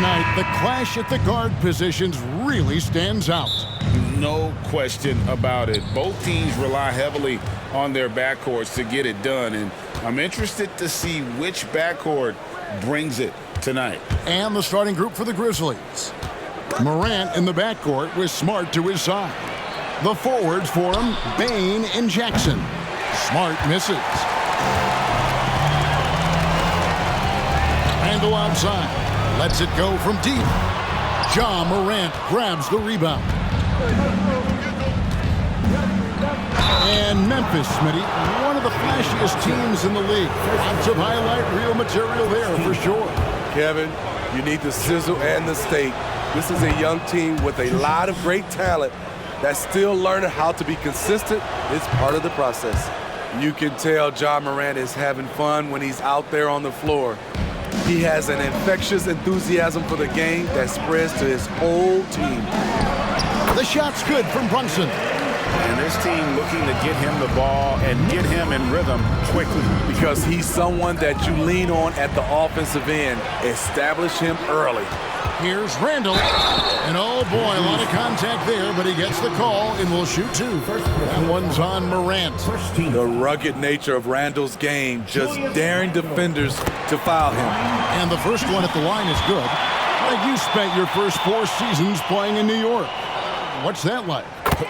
Tonight, the clash at the guard positions really stands out. No question about it. Both teams rely heavily on their backcourts to get it done, and I'm interested to see which backcourt brings it tonight. And the starting group for the Grizzlies. Morant in the backcourt with Smart to his side. The forwards for him, Bane and Jackson. Smart misses. Randle outside. Lets it go from deep. Ja Morant grabs the rebound. And Memphis, Smitty, one of the flashiest teams in the league. Lots of highlight reel material there for sure. Kevin, you need the sizzle and the steak. This is a young team with a lot of great talent that's still learning how to be consistent. It's part of the process. You can tell Ja Morant is having fun when he's out there on the floor. He has an infectious enthusiasm for the game that spreads to his whole team. The shot's good from Brunson. And this team looking to get him the ball and get him in rhythm quickly. Because he's someone that you lean on at the offensive end. Establish him early. Here's Randle. And oh boy, a lot of contact there, but he gets the call and will shoot two. That one's on Morant. The rugged nature of Randle's game, just daring defenders to foul him. And the first one at the line is good. Like you spent your first 4 seasons playing in New York. What's that like?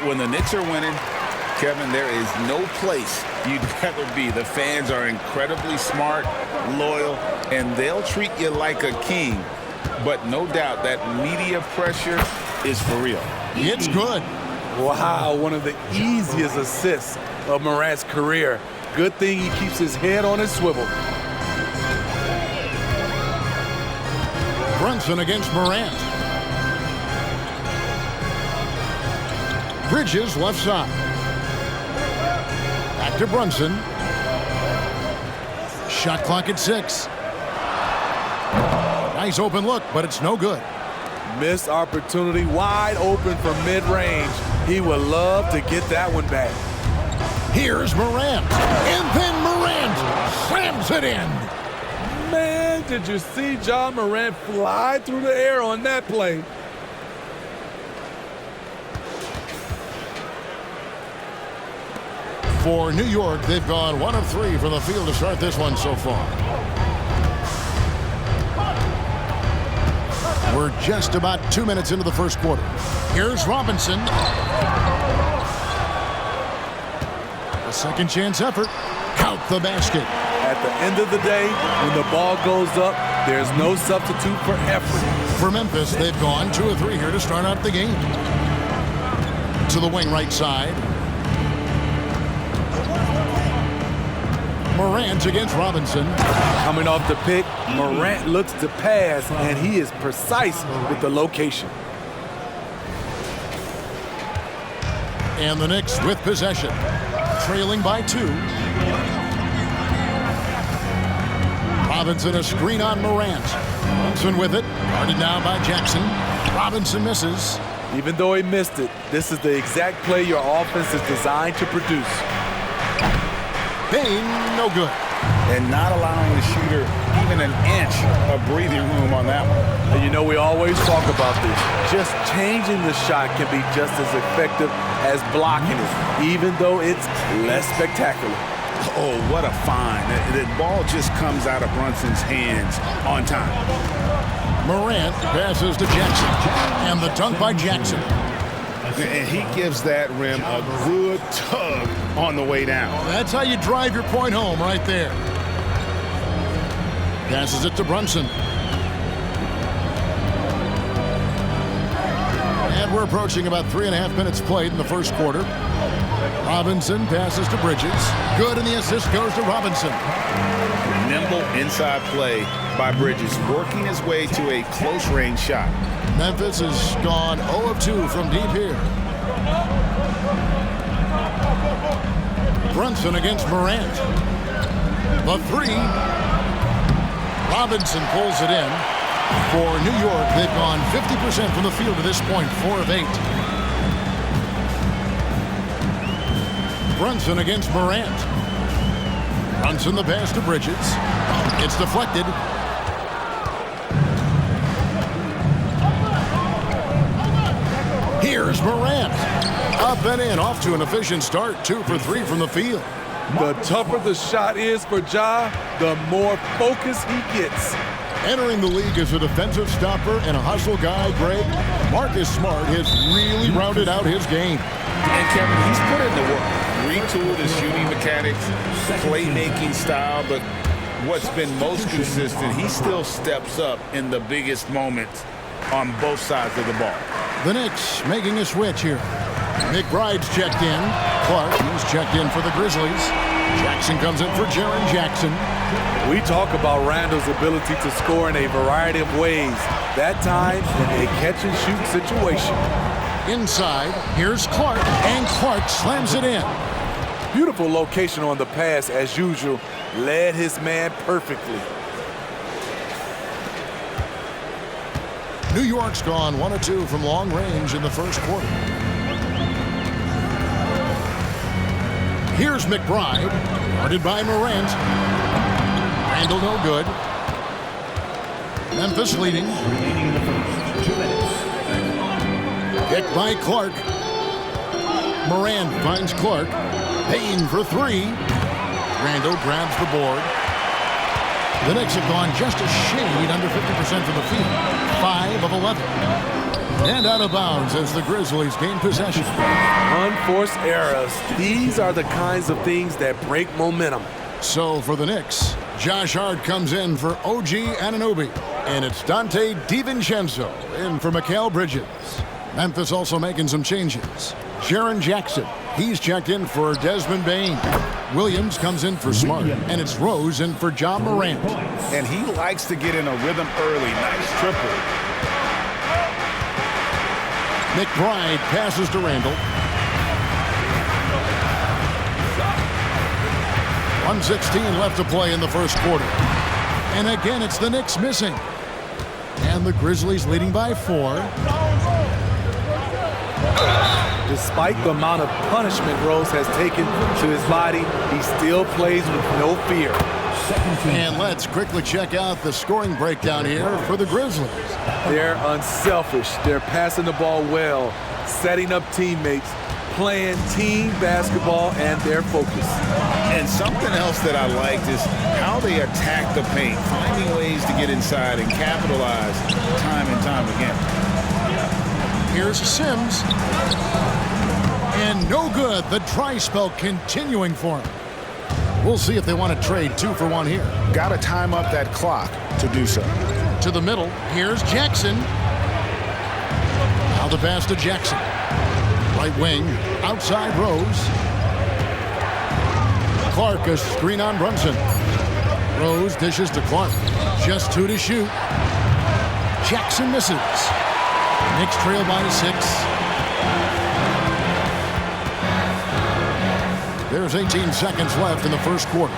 When the Knicks are winning, Kevin, there is no place you'd rather be. The fans are incredibly smart, loyal, and they'll treat you like a king. But no doubt that media pressure is for real. It's good. Wow, one of the easiest assists of Morant's career. Good thing he keeps his head on his swivel. Brunson against Morant. Bridges left side. Back to Brunson. Shot clock at 6. Nice open look, but it's no good. Missed opportunity, wide open from mid-range. He would love to get that one back. Here's Morant. And then Morant slams it in. Man, did you see Ja Morant fly through the air on that play? For New York, they've gone 1 of 3 from the field to start this one so far. We're just about 2 minutes into the first quarter. Here's Robinson. A second chance effort. Count the basket. At the end of the day, when the ball goes up, there's no substitute for effort. For Memphis, they've gone 2 of 3 here to start out the game. To the wing right side. Morant against Robinson. Coming off the pick, Morant looks to pass, and he is precise with the location. And the Knicks with possession. Trailing by 2. Robinson a screen on Morant. Brunson with it. Guarded now by Jackson. Robinson misses. Even though he missed it, this is the exact play your offense is designed to produce. Bane, no good. And not allowing the shooter even an inch of breathing room on that one. And you know, we always talk about this. Just changing the shot can be just as effective as blocking it, even though it's less spectacular. Oh, what a find. The ball just comes out of Brunson's hands on time. Morant passes to Jackson. And the dunk by Jackson. And he gives that rim a good tug on the way down. That's how you drive your point home right there. Passes it to Brunson. And we're approaching about 3.5 minutes played in the first quarter. Robinson passes to Bridges. Good, and the assist goes to Robinson. Nimble inside play by Bridges, working his way to a close-range shot. Memphis has gone 0 of 2 from deep here. Brunson against Morant. The 3. Robinson pulls it in. For New York, they've gone 50% from the field to this point, 4 of 8. Brunson against Morant. Brunson the pass to Bridges. It's deflected. Morant. Up and in, off to an efficient start. 2 for 3 from the field. The tougher the shot is for Ja, the more focus he gets. Entering the league as a defensive stopper and a hustle guy, Greg, Marcus Smart has really rounded out his game. And Kevin, he's put in the work. Retooled his shooting mechanics, playmaking style, but what's been most consistent, he still steps up in the biggest moments on both sides of the ball. The Knicks making a switch here. McBride's checked in. Clark, he's checked in for the Grizzlies. Jackson comes in for Jaren Jackson. We talk about Randall's ability to score in a variety of ways. That time in a catch-and-shoot situation. Inside, here's Clark, and Clark slams it in. Beautiful location on the pass, as usual. Led his man perfectly. New York's gone 1 of 2 from long range in the first quarter. Here's McBride, guarded by Morant. Randall no good. Memphis leading. Picked by Clark. Morant finds Clark. Payne for 3. Randall grabs the board. The Knicks have gone just a shade under 50% from the field. 5 of 11. And out of bounds as the Grizzlies gain possession. Unforced errors. These are the kinds of things that break momentum. So for the Knicks, Josh Hart comes in for OG Anunoby. And it's Dante DiVincenzo in for Mikal Bridges. Memphis also making some changes. Jaren Jackson, he's checked in for Desmond Bane. Williams comes in for Smart, and it's Rose in for John Morant. And he likes to get in a rhythm early. Nice triple. McBride passes to Randall. 1:16 left to play in the first quarter. And again, it's the Knicks missing. And the Grizzlies leading by 4. Despite the amount of punishment Rose has taken to his body, he still plays with no fear. And let's quickly check out the scoring breakdown here for the Grizzlies. They're unselfish. They're passing the ball well, setting up teammates, playing team basketball, and they're focused. And something else that I liked is how they attack the paint, finding ways to get inside and capitalize time and time again. Here's Sims. And no good. The dry spell continuing for him. We'll see if they want to trade 2 for 1 here. Got to time up that clock to do so. To the middle. Here's Jackson. Now the pass to Jackson. Right wing. Outside Rose. Clark, a screen on Brunson. Rose dishes to Clark. Just 2 to shoot. Jackson misses. Knicks trail by 6. There's 18 seconds left in the first quarter.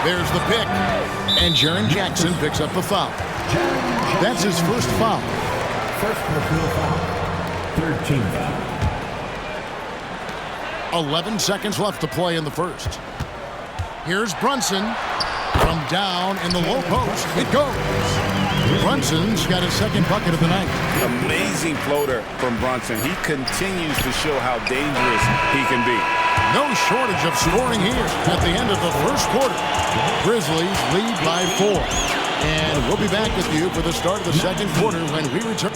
There's the pick. And Jaren Jackson picks up the foul. That's his first foul. First personal foul. 13 foul. 11 seconds left to play in the first. Here's Brunson. From down in the low post. It goes. Brunson's got his second bucket of the night. Amazing floater from Brunson. He continues to show how dangerous he can be. No shortage of scoring here at the end of the first quarter. Grizzlies lead by 4. And we'll be back with you for the start of the second quarter when we return.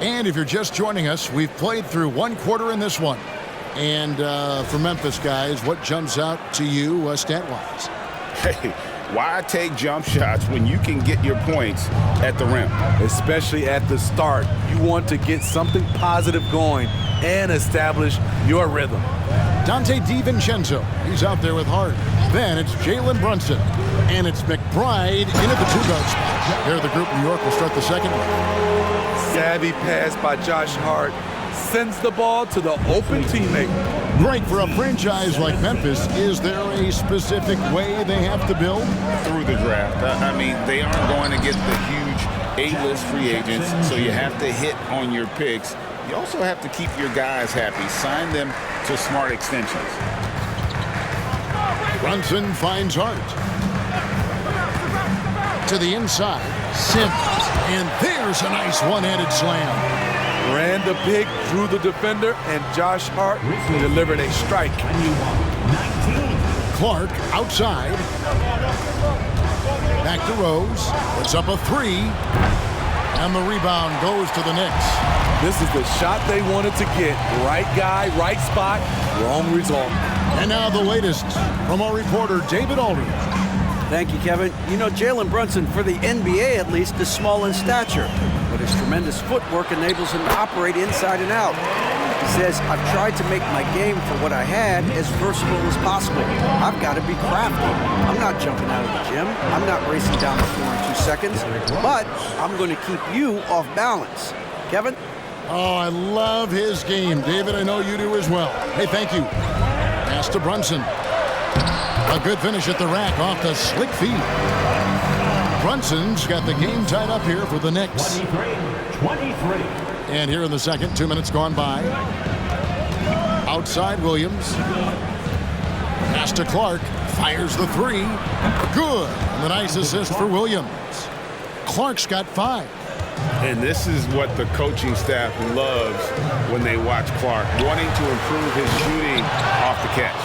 And if you're just joining us, we've played through 1 quarter in this one. And for Memphis, guys, what jumps out to you stat-wise? Hey, why take jump shots when you can get your points at the rim? Especially at the start. You want to get something positive going and establish your rhythm. Dante DiVincenzo, he's out there with Hart. Then it's Jalen Brunson. And it's McBride in at the 2-guard spot. There the group New York will start the second one. Savvy pass by Josh Hart. Sends the ball to the open teammate. Greg, for a franchise like Memphis, is there a specific way they have to build? Through the draft. I mean, they aren't going to get the huge A-list free agents, so you have to hit on your picks. You also have to keep your guys happy. Sign them to smart extensions. Brunson finds Hart. To the inside, Sims. And there's a nice one-handed slam. Ran the pick, drew the defender, and Josh Hart delivered a strike. Clark outside. Back to Rose. Puts up a three. And the rebound goes to the Knicks. This is the shot they wanted to get. Right guy, right spot, wrong result. And now the latest from our reporter, David Aldridge. Thank you, Kevin. You know, Jalen Brunson, for the NBA at least, is small in stature, but his tremendous footwork enables him to operate inside and out. He says, I've tried to make my game for what I had as versatile as possible. I've got to be crafty. I'm not jumping out of the gym. I'm not racing down the floor in 2 seconds, but I'm going to keep you off balance. Kevin? Oh, I love his game. David, I know you do as well. Hey, thank you. Pass to Brunson. A good finish at the rack off the slick feed. Brunson's got the game tied up here for the Knicks. 23. And here in the second, 2 minutes gone by. Outside Williams. Pass to Clark. Fires the three. Good. And the nice assist for Williams. Clark's got 5. And this is what the coaching staff loves when they watch Clark, wanting to improve his shooting off the catch.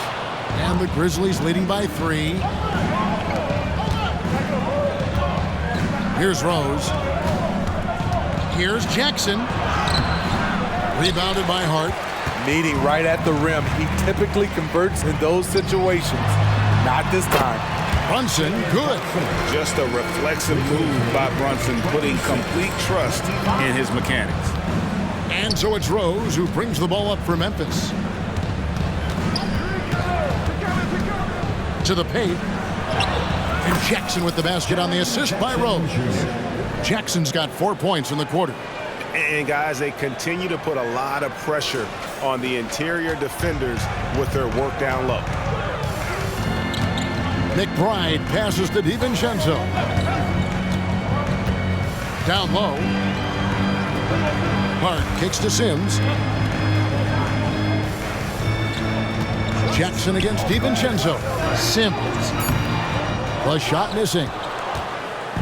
And the Grizzlies leading by 3. Here's Rose. Here's Jackson. Rebounded by Hart. Meeting right at the rim. He typically converts in those situations. Not this time. Brunson, good. Just a reflexive move by Brunson, putting complete trust in his mechanics. And so it's Rose who brings the ball up for Memphis. To the paint. And Jackson with the basket on the assist by Rose. Jackson's got 4 points in the quarter. And guys, they continue to put a lot of pressure on the interior defenders with their work down low. McBride passes to DiVincenzo. Down low. Hart kicks to Sims. Jackson against DiVincenzo. Sims. The shot missing.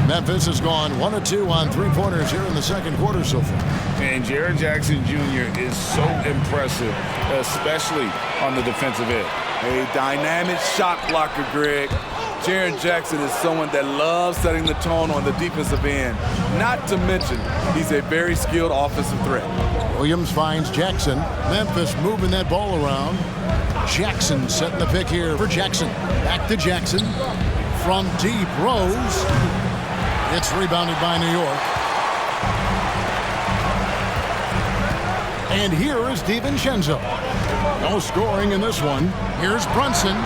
Memphis has gone 1 of 2 on three-pointers here in the second quarter so far. And Jaren Jackson Jr. is so impressive, especially on the defensive end. A dynamic shot blocker, Greg. Jaren Jackson is someone that loves setting the tone on the defensive end. Not to mention, he's a very skilled offensive threat. Williams finds Jackson. Memphis moving that ball around. Jackson setting the pick here for Jackson. Back to Jackson. From deep, Rose. It's rebounded by New York. And here is DiVincenzo. No scoring in this one. Here's Brunson.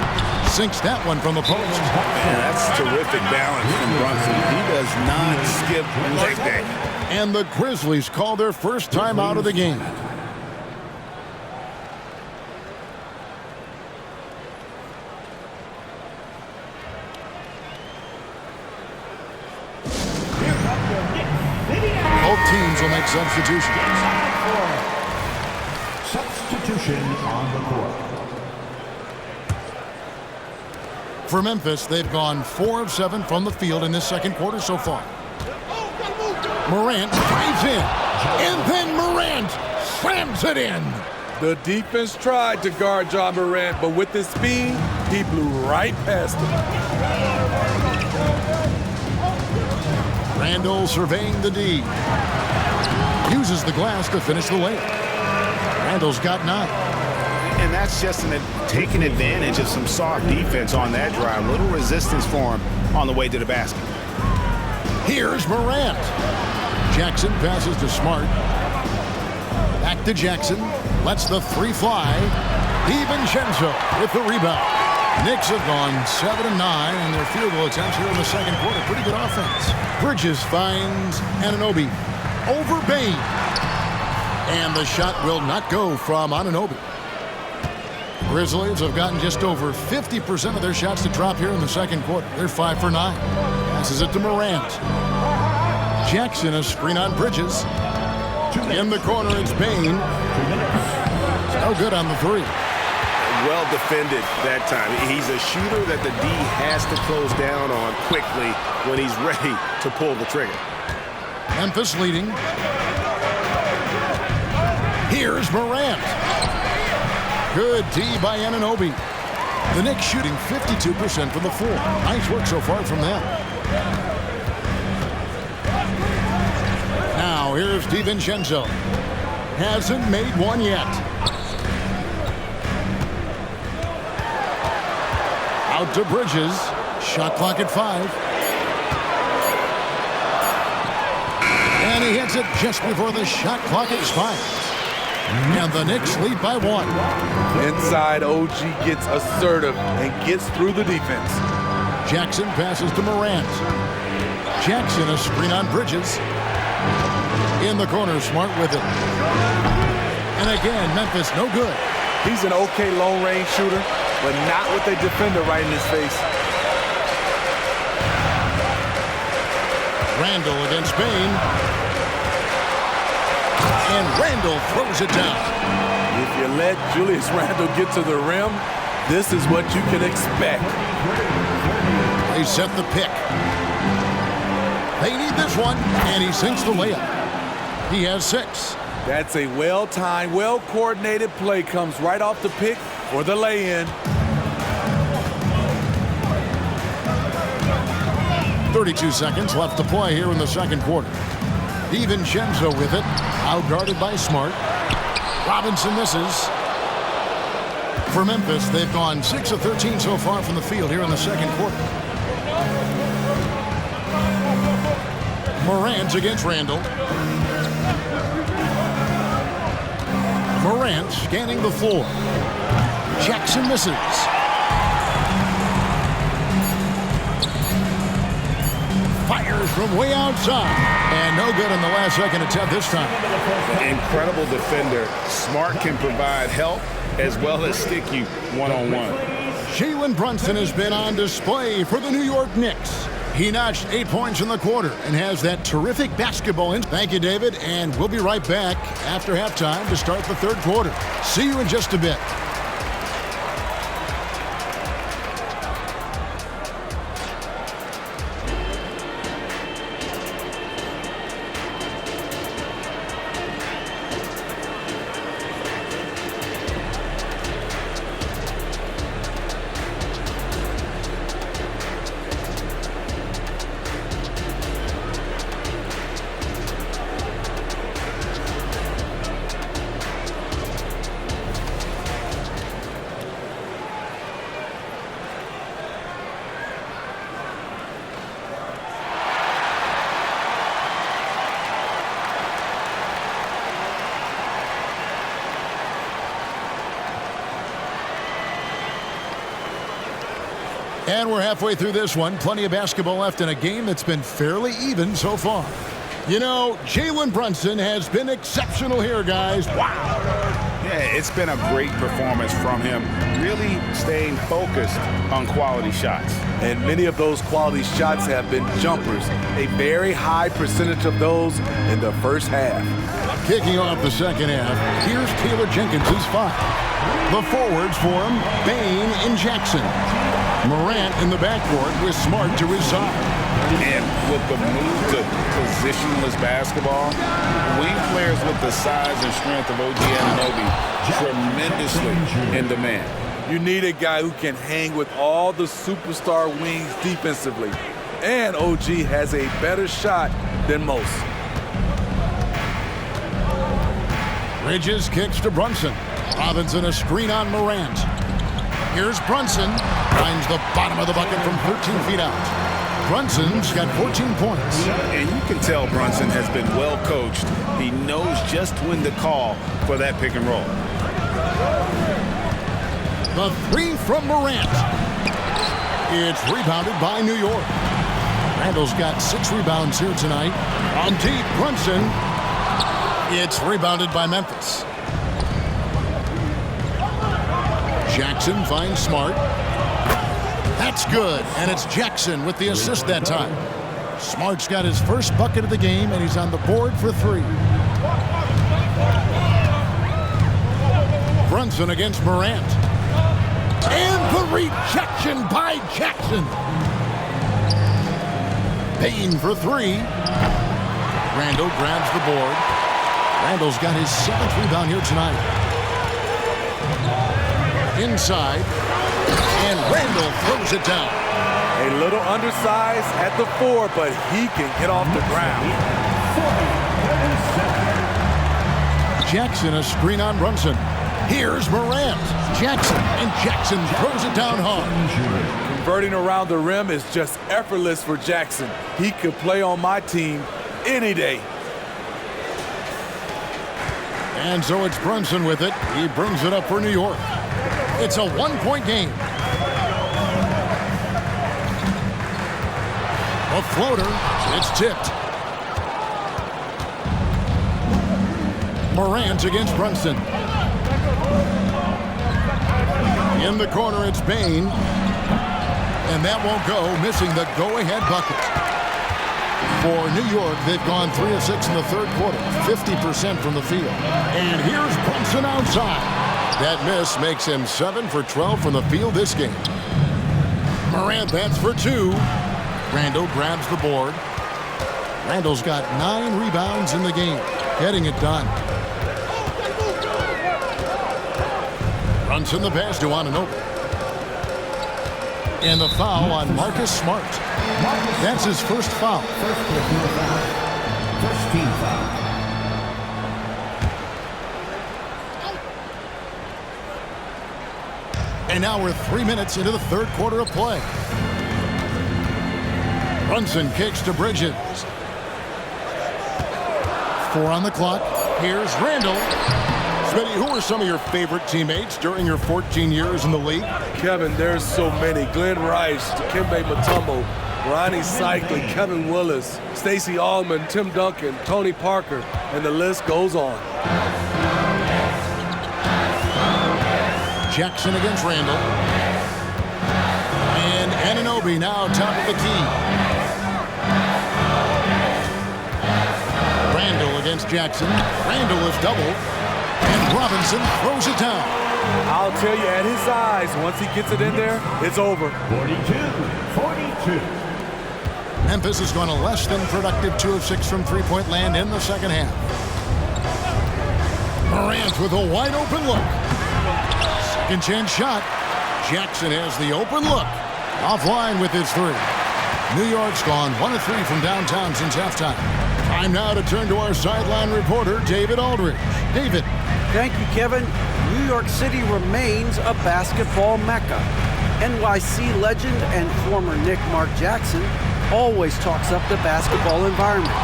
Sinks that one from the post. Man, that's terrific balance from Brunson. He does not skip like that. And the Grizzlies call their first time out of the game. Both teams will make substitutions. Substitution on the court. For Memphis, they've gone 4 of 7 from the field in this second quarter so far. Morant dives in, and then Morant slams it in. The defense tried to guard Ja Morant, but with his speed, he blew right past him. Randall surveying the D. Uses the glass to finish the layup. Randall's got 9. And that's just taking advantage of some soft defense on that drive. Little resistance for him on the way to the basket. Here's Morant. Jackson passes to Smart. Back to Jackson. Lets the 3 fly. DiVincenzo with the rebound. Knicks have gone 7 of 9 in their field goal attempts here in the second quarter. Pretty good offense. Bridges finds Anunoby over Bain. And the shot will not go from Anunoby. Grizzlies have gotten just over 50% of their shots to drop here in the second quarter. They're 5 for 9. Passes it to Morant. Jackson, a screen on Bridges. In the corner, it's Bain. No good on the 3. Well defended that time. He's a shooter that the D has to close down on quickly when he's ready to pull the trigger. Memphis leading. Here's Morant. Good D by Anunoby. The Knicks shooting 52% from the floor. Nice work so far from them. Now here's DiVincenzo. Hasn't made one yet. Out to Bridges. Shot clock at 5. And he hits it just before the shot clock expires. And the Knicks lead by 1. Inside, OG gets assertive and gets through the defense. Jackson passes to Morant. Jackson a screen on Bridges. In the corner, Smart with it. And again, Memphis no good. He's an okay long-range shooter, but not with a defender right in his face. Randall against Bain. And Randall throws it down. If you let Julius Randle get to the rim, this is what you can expect. They set the pick. They need this one, and he sinks the layup. He has 6. That's a well-timed, well-coordinated play. Comes right off the pick for the lay-in. 32 seconds left to play here in the second quarter. DiVincenzo with it. Outguarded by Smart. Robinson misses. For Memphis, they've gone 6 of 13 so far from the field here in the second quarter. Morant against Randall. Morant scanning the floor. Jackson misses. Fires from way outside. And no good in the last second attempt this time. Incredible defender. Smart can provide help as well as stick you one-on-one. Jalen Brunson has been on display for the New York Knicks. He notched 8 points in the quarter and has that terrific basketball in. Thank you, David, and we'll be right back after halftime to start the third quarter. See you in just a bit. And we're halfway through this one. Plenty of basketball left in a game that's been fairly even so far. You know, Jalen Brunson has been exceptional here, guys. Wow. Yeah, it's been a great performance from him, really staying focused on quality shots. And many of those quality shots have been jumpers. A very high percentage of those in the first half. Kicking off the second half, here's Taylor Jenkins' 5. The forwards for him, Bain and Jackson. Morant in the backcourt with Smart to his side. And with the move to positionless basketball, wing players with the size and strength of OG Anunoby tremendously in demand. You need a guy who can hang with all the superstar wings defensively. And OG has a better shot than most. Bridges kicks to Brunson. Robinson a screen on Morant. Here's Brunson. Finds the bottom of the bucket from 13 feet out. Brunson's got 14 points. And you can tell Brunson has been well coached. He knows just when to call for that pick and roll. The 3 from Morant. It's rebounded by New York. Randall's got 6 rebounds here tonight. On deep, Brunson. It's rebounded by Memphis. Jackson finds Smart. That's good, and it's Jackson with the assist that time. Smart's got his first bucket of the game, and he's on the board for 3. Brunson against Morant. The rejection by Jackson. Payne for three. Randall grabs the board. Randall's got his 7th rebound here tonight. Inside. And Randall throws it down. A little undersized at the 4, but he can get off the ground. Jackson a screen on Brunson. Here's Morant. Jackson, and Jackson throws it down hard. Converting around the rim is just effortless for Jackson. He could play on my team any day. And so it's Brunson with it. He brings it up for New York. It's a 1-point game. A floater. It's tipped. Morant against Brunson. In the corner, it's Payne. And that won't go, missing the go-ahead bucket. For New York, they've gone 3 of 6 in the third quarter, 50% from the field. And here's Brunson outside. That miss makes him 7 for 12 from the field this game. Morant bats for 2. Randall grabs the board. Randall's got 9 rebounds in the game, getting it done. Brunson the pass to Anunoby. And the foul on Marcus Smart. That's his first foul. First team foul. And now we're 3 minutes into the third quarter of play. Brunson kicks to Bridges. 4 on the clock. Here's Randall. Smitty, who are some of your favorite teammates during your 14 years in the league? Kevin, there's so many. Glenn Rice, Dikembe Mutombo, Ronnie Cycling, Kevin Willis, Stacey Allman, Tim Duncan, Tony Parker, and the list goes on. Jackson against Randall. And Anunoby now top of the key. Randall against Jackson. Randall is doubled. And Robinson throws it down. I'll tell you, at his size, once he gets it in there, it's over. 42. Memphis has gone a less than productive 2 of 6 from three-point land in the second half. Morant with a wide open look. Second chance shot. Jackson has the open look. Offline with his 3. New York's gone 1 of 3 from downtown since halftime. Time now to turn to our sideline reporter, David Aldridge. David. Thank you, Kevin. New York City remains a basketball mecca. NYC legend and former Knick Mark Jackson always talks up the basketball environment.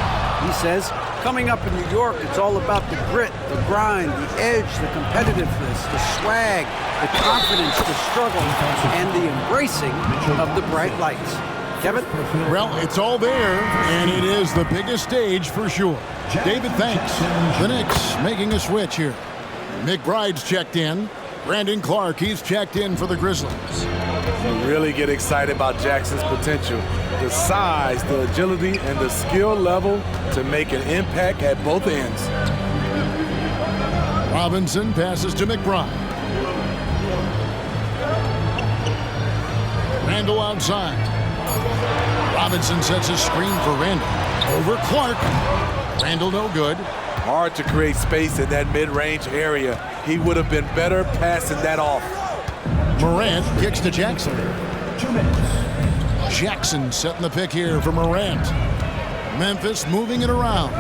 He says, coming up in New York, it's all about the grit, the grind, the edge, the competitiveness, the swag, the confidence, the struggle, and the embracing of the bright lights. Kevin? Well, it's all there, and it is the biggest stage for sure. David, thanks. The Knicks making a switch here. McBride's checked in. Brandon Clark, he's checked in for the Grizzlies. You really get excited about Jackson's potential. The size, the agility, and the skill level to make an impact at both ends. Robinson passes to McBride. Randall outside. Robinson sets a screen for Randall. Over Clark. Randall no good. Hard to create space in that mid-range area. He would have been better passing that off. Morant kicks to Jackson. 2 minutes. Jackson setting the pick here for Morant. Memphis moving it around.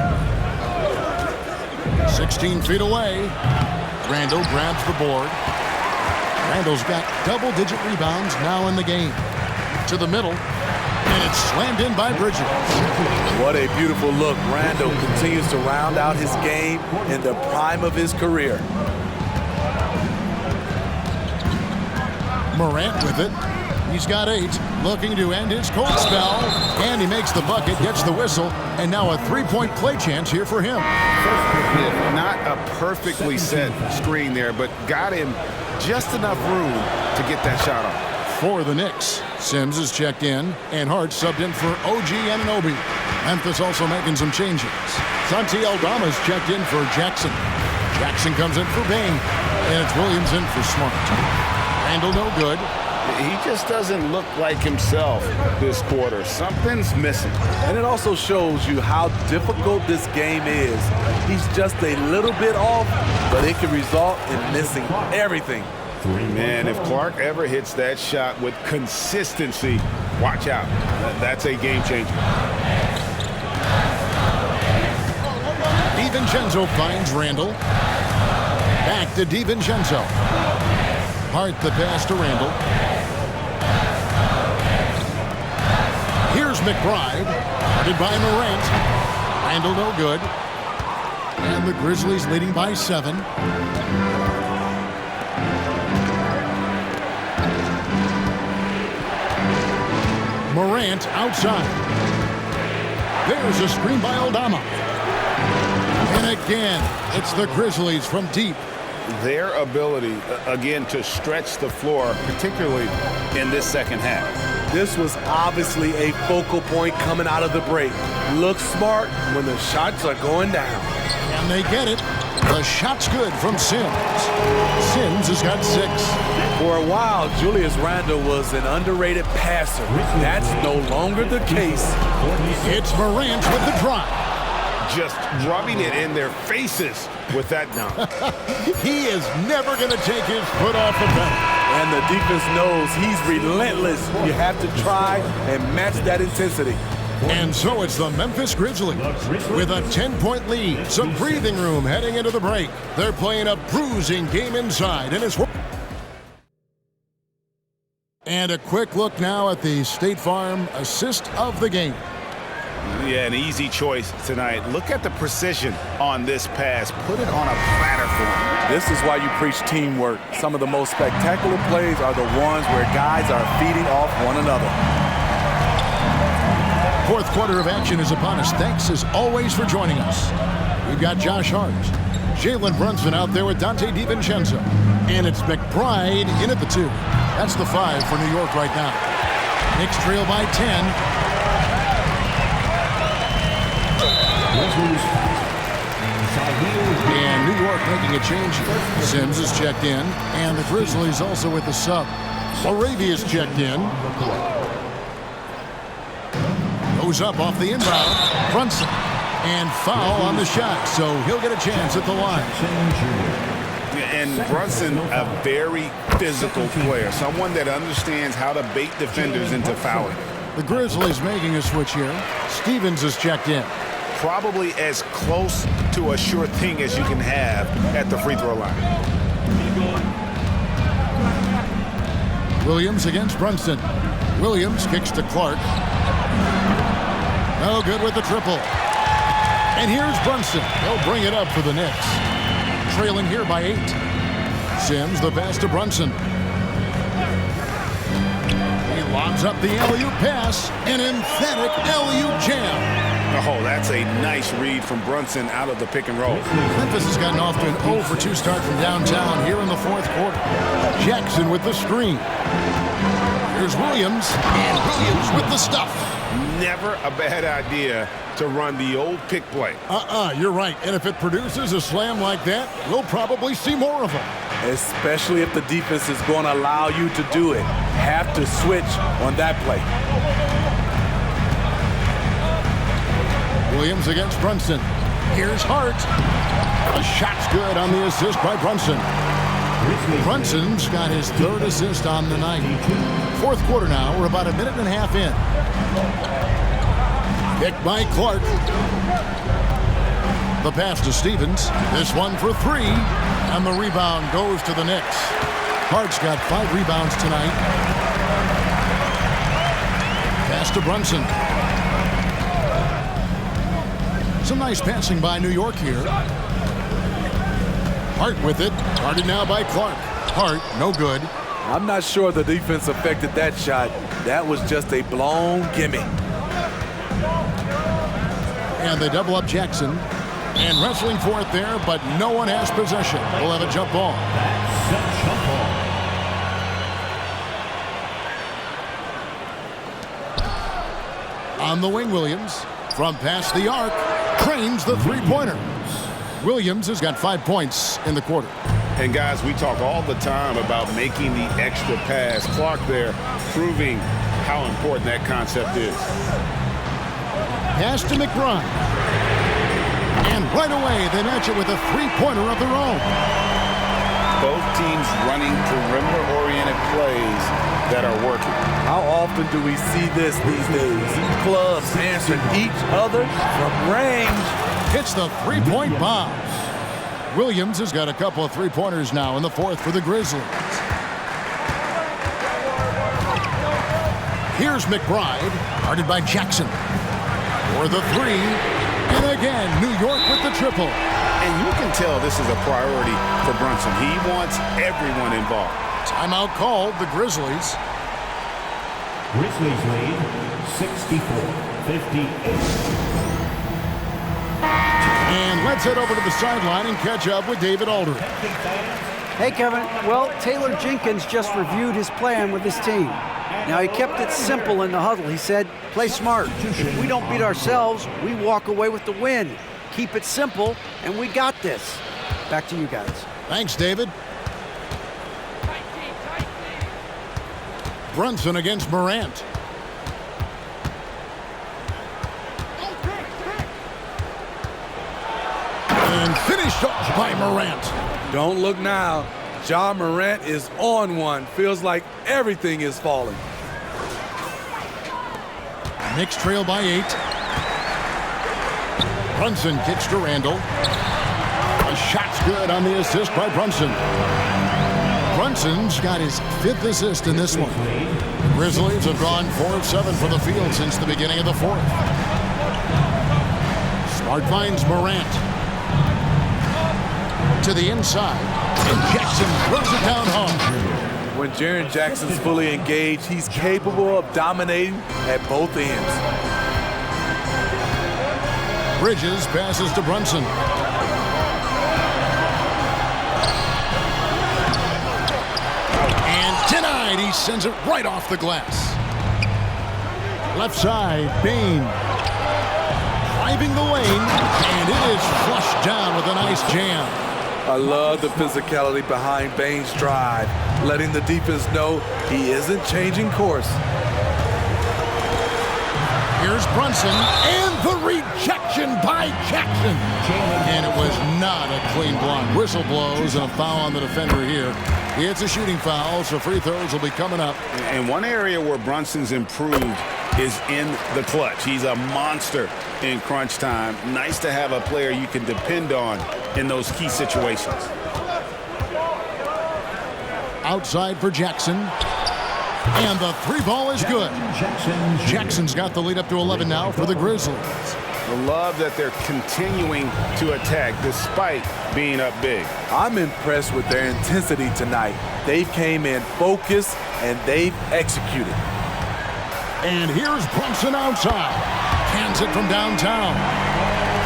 16 feet away. Randall grabs the board. Randall's got double-digit rebounds now in the game. To the middle. And it's slammed in by Bridges. What a beautiful look. Randall continues to round out his game in the prime of his career. Morant with it. He's got 8, looking to end his cold spell. And he makes the bucket, gets the whistle, and now a 3-point play chance here for him. Not a perfectly set screen there, but got him just enough room to get that shot off. For the Knicks, Sims is checked in, and Hart subbed in for OG Anunoby. Memphis also making some changes. Santi Aldama's checked in for Jackson. Jackson comes in for Payne, and it's Williams in for Smart. Randall no good. He just doesn't look like himself this quarter. Something's missing. And it also shows you how difficult this game is. He's just a little bit off, but it can result in missing everything. Man, if Clark ever hits that shot with consistency, watch out. That's a game changer. DiVincenzo finds Randall. Back to DiVincenzo. Hart the pass to Randall. Here's McBride. Guarded by Morant. Randall no good. And the Grizzlies leading by 7. Morant outside. There's a screen by Aldama. And again, it's the Grizzlies from deep. Their ability, again, to stretch the floor, particularly in this second half. This was obviously a focal point coming out of the break. Looks smart when the shots are going down. And they get it. The shot's good from Sims. Sims has got 6. For a while, Julius Randle was an underrated passer. That's no longer the case. It's Morant with the drive. Just rubbing it in their faces with that dunk. He is never going to take his foot off the pedal. And the defense knows he's relentless. You have to try and match that intensity. And so it's the Memphis Grizzlies with a 10-point lead. Some breathing room heading into the break. They're playing a bruising game inside, and it's... And a quick look now at the State Farm assist of the game. Yeah, an easy choice tonight. Look at the precision on this pass. Put it on a platter for him. This is why you preach teamwork. Some of the most spectacular plays are the ones where guys are feeding off one another. Fourth quarter of action is upon us. Thanks as always for joining us. We've got Josh Hart, Jalen Brunson out there with Dante DiVincenzo. And it's McBride in at the 2. That's the 5 for New York right now. Knicks trail by 10. And New York making a change here. Sims is checked in, and the Grizzlies also with the sub. Arabia's checked in. Goes up off the inbound. Brunson. And foul on the shot, so he'll get a chance at the line. And Brunson, a very physical player. Someone that understands how to bait defenders into fouling. The Grizzlies making a switch here. Stevens is checked in. Probably as close to a sure thing as you can have at the free throw line. Williams against Brunson. Williams kicks to Clark. No good with the triple. And here's Brunson. He'll bring it up for the Knicks. Trailing here by 8. Sims the pass to Brunson. He lobs up the alley-oop pass. An emphatic alley-oop jam. Oh, that's a nice read from Brunson out of the pick and roll. Memphis has gotten off to an 0 for 2 start from downtown here in the fourth quarter. Jackson with the screen. Here's Williams, and Williams with the stuff. Never a bad idea to run the old pick play. You're right. And if it produces a slam like that, we'll probably see more of them. Especially if the defense is going to allow you to do it. Have to switch on that play. Williams against Brunson. Here's Hart. The shot's good on the assist by Brunson. Brunson's got his 3rd assist on the night. Fourth quarter now. We're about a minute and a half in. Picked by Clark. The pass to Stevens. This one for 3. And the rebound goes to the Knicks. Hart's got 5 rebounds tonight. Pass to Brunson. Some nice passing by New York here. Hart with it. Guarded now by Clark. Hart, no good. I'm not sure the defense affected that shot. That was just a blown gimme. And they double up Jackson. And wrestling for it there, but no one has possession. We'll have a jump ball. On the wing, Williams. From past the arc. Trains the three-pointer. Williams has got 5 points in the quarter. And guys, we talk all the time about making the extra pass. Clark there proving how important that concept is. Pass to McBride. And right away, they match it with a three-pointer of their own. Both teams running perimeter-oriented plays that are working. How often do we see this these days? Clubs answering each other from range. Hits the three-point bomb. Williams has got a couple of three-pointers now in the fourth for the Grizzlies. Here's McBride, guarded by Jackson. For the three, and again, New York with the triple. And you can tell this is a priority for Brunson. He wants everyone involved. Timeout called, the Grizzlies. Grizzlies lead 64-58. And let's head over to the sideline and catch up with David Aldridge. Hey, Kevin. Well, Taylor Jenkins just reviewed his plan with his team. Now, he kept it simple in the huddle. He said, play smart. If we don't beat ourselves, we walk away with the win. Keep it simple, and we got this. Back to you guys. Thanks, David. Brunson against Morant. And finished off by Morant. Don't look now. Ja Morant is on one. Feels like everything is falling. Knicks trail by 8. Brunson kicks to Randall. A shot's good on the assist by Brunson. Brunson's got his 5th assist in this one. The Grizzlies have gone 4 of 7 for the field since the beginning of the 4th. Smart finds Morant. To the inside. And Jackson throws it down home. When Jaren Jackson's fully engaged, he's capable of dominating at both ends. Bridges passes to Brunson. And denied. He sends it right off the glass. Left side, Bain. Driving the lane. And it is flushed down with a nice jam. I love the physicality behind Bain's drive, letting the defense know he isn't changing course. Here's Brunson, and the rejection by Jackson. And it was not a clean block. Whistle blows and a foul on the defender here. It's a shooting foul, so free throws will be coming up. And one area where Brunson's improved is in the clutch. He's a monster in crunch time. Nice to have a player you can depend on in those key situations. Outside for Jackson. And the three ball is good. Jackson's got the lead up to 11 now for the Grizzlies. I love that they're continuing to attack despite being up big. I'm impressed with their intensity tonight. They came in focused and they've executed. And here's Brunson outside. Cans it from downtown.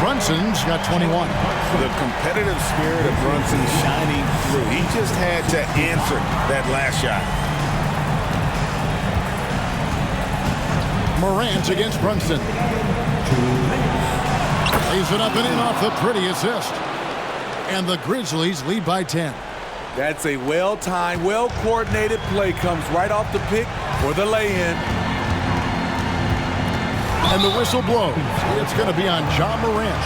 Brunson's got 21. The competitive spirit of Brunson shining through. He just had to answer that last shot. Morant against Brunson. Lays it up and in off the pretty assist. And the Grizzlies lead by 10. That's a well-timed, well-coordinated play. Comes right off the pick for the lay-in. And the whistle blows. It's going to be on Ja Morant.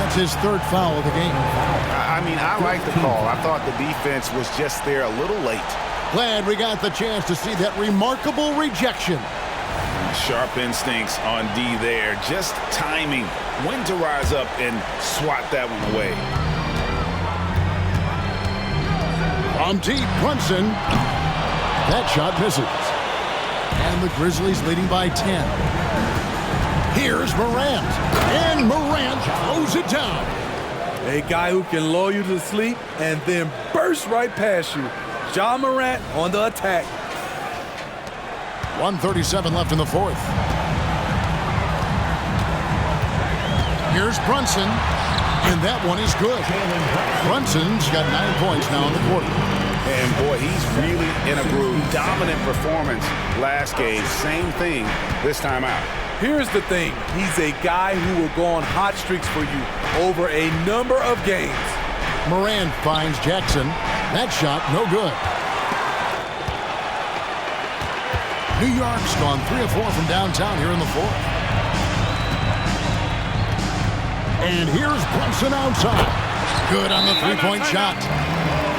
That's his 3rd foul of the game. I mean, I like the call. I thought the defense was just there a little late. Glad we got the chance to see that remarkable rejection. Sharp instincts on D there. Just timing when to rise up and swat that one away. From deep, Brunson. That shot misses. And the Grizzlies leading by 10. Here's Morant. And Morant throws it down. A guy who can lull you to sleep and then burst right past you. Ja Morant on the attack. 1:37 left in the 4th. Here's Brunson. And that one is good. Brunson's got 9 points now in the quarter. And boy, he's really in a groove. Dominant performance last game. Same thing this time out. Here's the thing. He's a guy who will go on hot streaks for you over a number of games. Moran finds Jackson. That shot, no good. New York's gone 3 of 4 from downtown here in the fourth. And here's Brunson outside. Good on the three-point shot.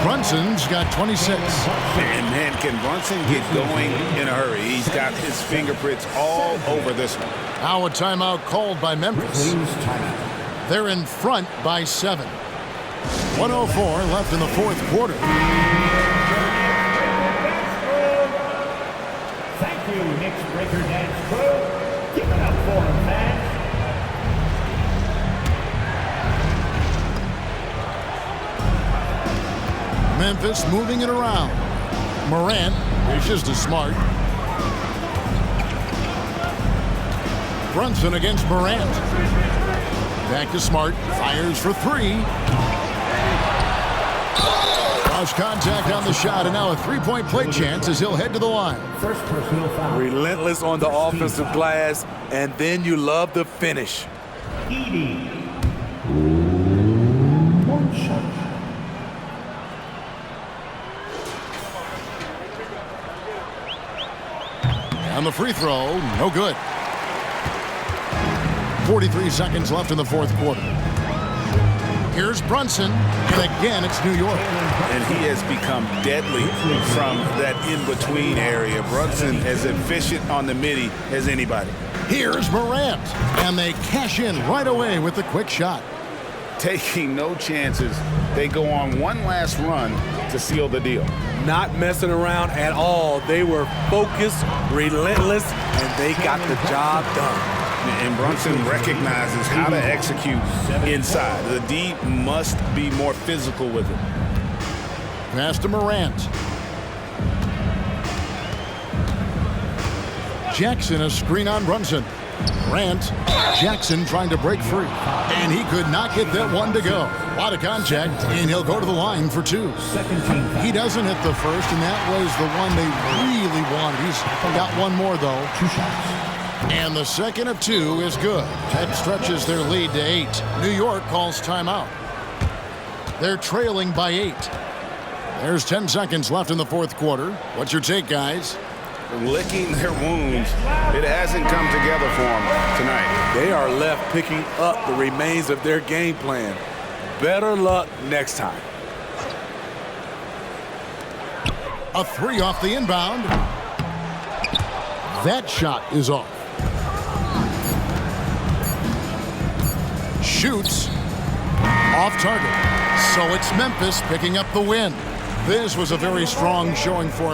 Brunson's got 26. And man, can Brunson get going in a hurry? He's got his fingerprints all over this one. Now a timeout called by Memphis. They're in front by 7. 1:04 left in the fourth quarter. Thank you, Knicks Breaker Dance Crew. Give it up for him, fans. Memphis moving it around. Morant is to Smart. Brunson against Morant. Back to Smart. Fires for 3. Lost contact on the shot, and now a three-point play chance as he'll head to the line. First personal foul. Relentless on the offensive glass, and then you love the finish. Edie. One shot. On the free throw, no good. 43 seconds left in the fourth quarter. Here's Brunson, and again it's New York. And he has become deadly from that in-between area. Brunson as efficient on the midi as anybody. Here's Morant, and they cash in right away with the quick shot. Taking no chances. They go on one last run to seal the deal. Not messing around at all. They were focused, relentless, and they got the job done. And Brunson recognizes how to execute inside. The D must be more physical with it. Pass to Morant. Jackson, a screen on Brunson. Morant, Jackson trying to break free. And he could not get that one to go. A lot of contact, and he'll go to the line for 2. He doesn't hit the first, and that was the one they really wanted. He's got one more, though. 2 shots. And the second of 2 is good. That stretches their lead to 8. New York calls timeout. They're trailing by 8. There's 10 seconds left in the fourth quarter. What's your take, guys? Licking their wounds. It hasn't come together for them tonight. They are left picking up the remains of their game plan. Better luck next time. A 3 off the inbound. That shot is off. Shoots. Off target. So it's Memphis picking up the win. This was a very strong showing for